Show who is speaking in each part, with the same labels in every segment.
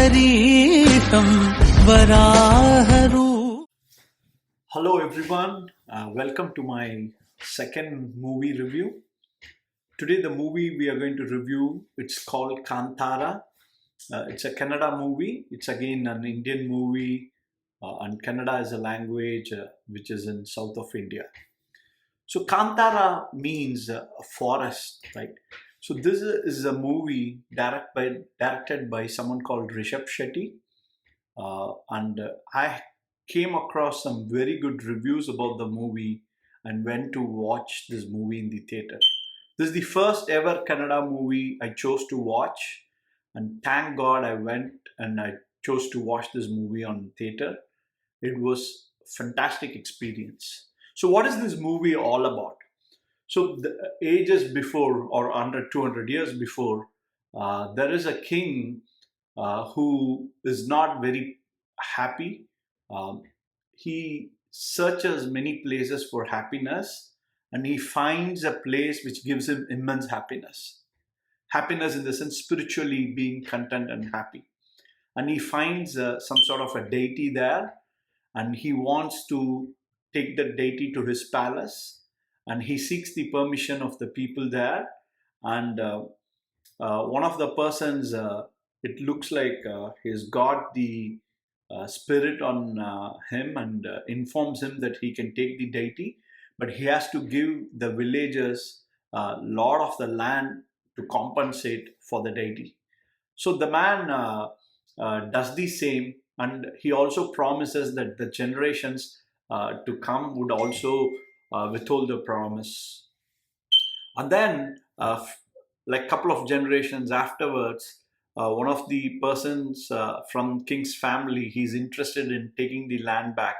Speaker 1: शरीरं वराहरूपम्.
Speaker 2: Hello everyone, welcome to my second movie review. Today the movie we are going to review, it's called Kantara. It's a Kannada movie. It's again an Indian movie, and Kannada is a language which is in south of India. So Kantara means a forest, right? So this is a movie directed by someone called Rishab Shetty, and I came across some very good reviews about the movie and went to watch this movie in the theater. This is the first ever Kannada movie I chose to watch, and thank God I went and I chose to watch this movie on theater. It was a fantastic experience. So what is this movie all about? So the ages before, or under 200 years before, there is a king who is not very happy. He searches many places for happiness, and he finds a place which gives him immense happiness. Happiness in the sense spiritually being content and happy. And he finds some sort of a deity there, and he wants to take the deity to his palace, and he seeks the permission of the people there. And one of the persons, it looks like he's got the spirit on him, and informs him that he can take the deity, but he has to give the villagers a lot of the land to compensate for the deity. So the man does the same, and he also promises that the generations to come would also withhold the promise. And then like a couple of generations afterwards, one of the persons from king's family, he's interested in taking the land back.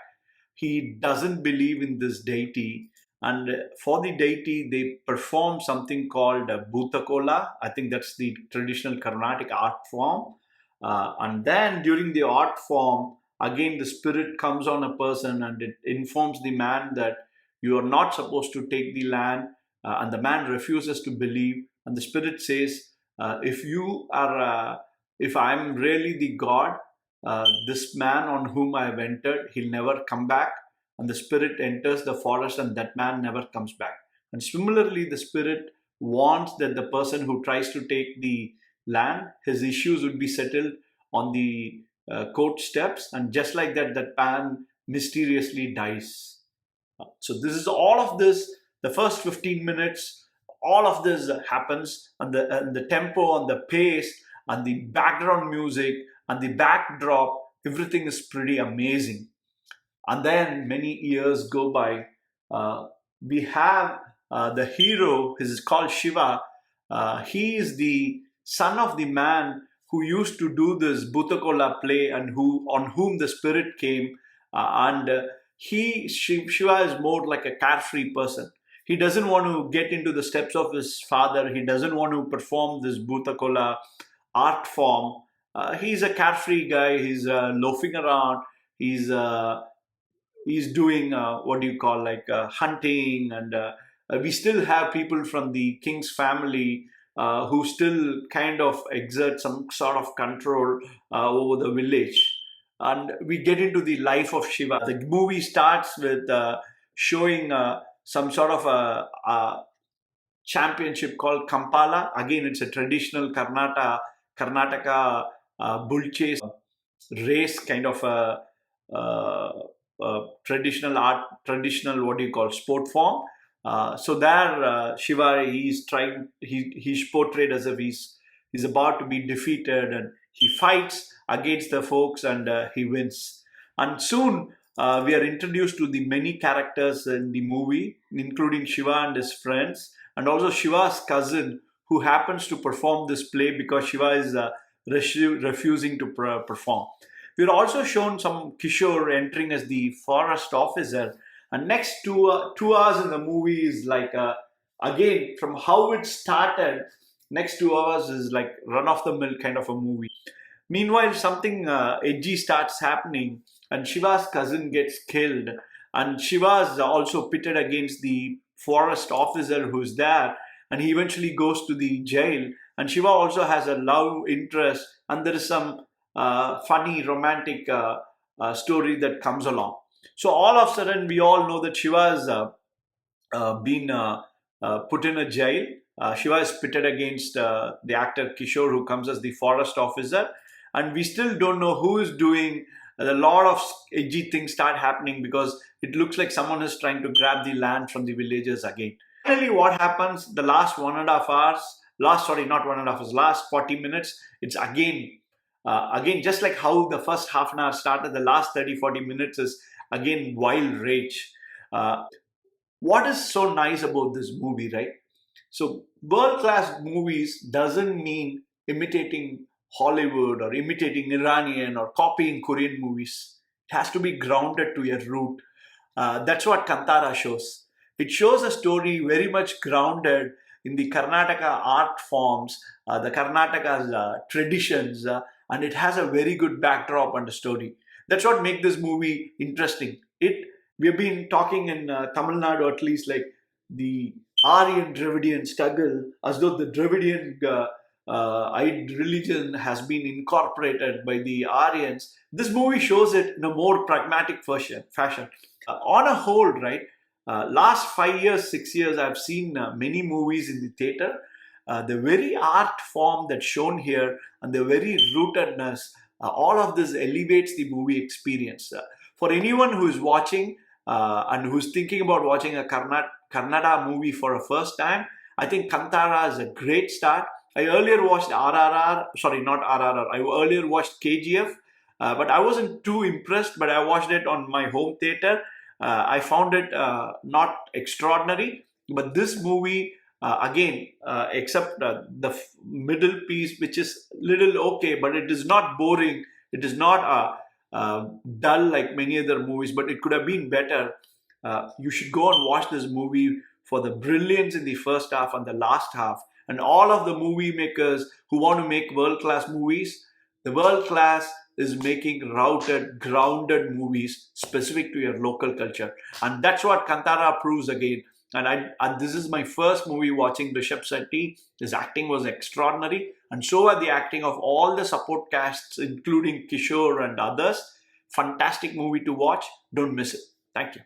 Speaker 2: He doesn't believe in this deity, and for the deity they perform something called Bhutakola. I think that's the traditional Carnatic art form. And then during the art form, again the spirit comes on a person and it informs the man that you are not supposed to take the land, and the man refuses to believe, and the spirit says, if I'm really the god, this man on whom I have entered, he'll never come back. And the spirit enters the forest, and that man never comes back. And similarly, the spirit wants that the person who tries to take the land, his issues would be settled on the court steps, and just like that, that man mysteriously dies. So this is all of this, the first 15 minutes, all of this happens, and the tempo and the pace and the background music and the backdrop, everything is pretty amazing. And then many years go by. We have the hero, he is called Shiva. He is the son of the man who used to do this Bhutakola play, and on whom the spirit came. Shiva is more like a carefree person. He doesn't want to get into the steps of his father. He doesn't want to perform this Bhutakola art form. He's a carefree guy. He's loafing around. He's doing what do you call, like hunting, and we still have people from the king's family who still kind of exert some sort of control over the village. And we get into the life of Shiva. The movie starts with showing some sort of a championship called Kamala. Again, it's a traditional Karnataka bull chase race, kind of a traditional what do you call, sport form. So there, Shiva, he's portrayed as if he's about to be defeated, and he fights against the folks, and he wins. And soon we are introduced to the many characters in the movie, including Shiva and his friends, and also Shiva's cousin, who happens to perform this play because Shiva is refusing to perform. We're also shown some Kishore entering as the forest officer, and next 2 hours in the movie is like again, from how it started, next 2 hours is like run-of-the-mill kind of a movie. Meanwhile, something edgy starts happening, and Shiva's cousin gets killed, and Shiva is also pitted against the forest officer who's there, and he eventually goes to the jail. And Shiva also has a love interest, and there is some funny, romantic story that comes along. So all of a sudden, we all know that Shiva has been put in a jail. Shiva is pitted against the actor Kishore, who comes as the forest officer, and we still don't know who is doing. A lot of edgy things start happening because it looks like someone is trying to grab the land from the villagers again. Finally, what happens? The last 1.5 hours, not 1.5 hours, last 40 minutes, it's again just like how the first half an hour started. The last 30-40 minutes is again wild rage. What is so nice about this movie, right? So world-class movies doesn't mean imitating Hollywood or imitating Iranian or copying Korean movies. It has to be grounded to your root. That's what Kantara shows. It shows a story very much grounded in the Karnataka art forms, the Karnataka's traditions, and it has a very good backdrop and a story. That's what makes this movie interesting. We've been talking in Tamil Nadu, at least, like the Aryan Dravidian struggle, as though the Dravidian religion has been incorporated by the Aryans. This movie shows it in a more pragmatic fashion. On a whole, right, last 5 years, 6 years, I've seen many movies in the theater. The very art form that's shown here and the very rootedness, all of this elevates the movie experience. For anyone who is watching and who's thinking about watching a Kannada movie for a first time, I think Kantara is a great start. I earlier watched RRR, sorry, not RRR. I earlier watched KGF, but I wasn't too impressed. But I watched it on my home theater. I found it not extraordinary. But this movie, again, except the middle piece, which is little okay, but it is not boring. It is not dull like many other movies, but it could have been better. You should go and watch this movie for the brilliance in the first half and the last half. And all of the movie makers who want to make world-class movies, the world-class is making grounded movies specific to your local culture. And that's what Kantara proves again. And this is my first movie watching Rishab Shetty. His acting was extraordinary. And so are the acting of all the support casts, including Kishore and others. Fantastic movie to watch. Don't miss it. Thank you.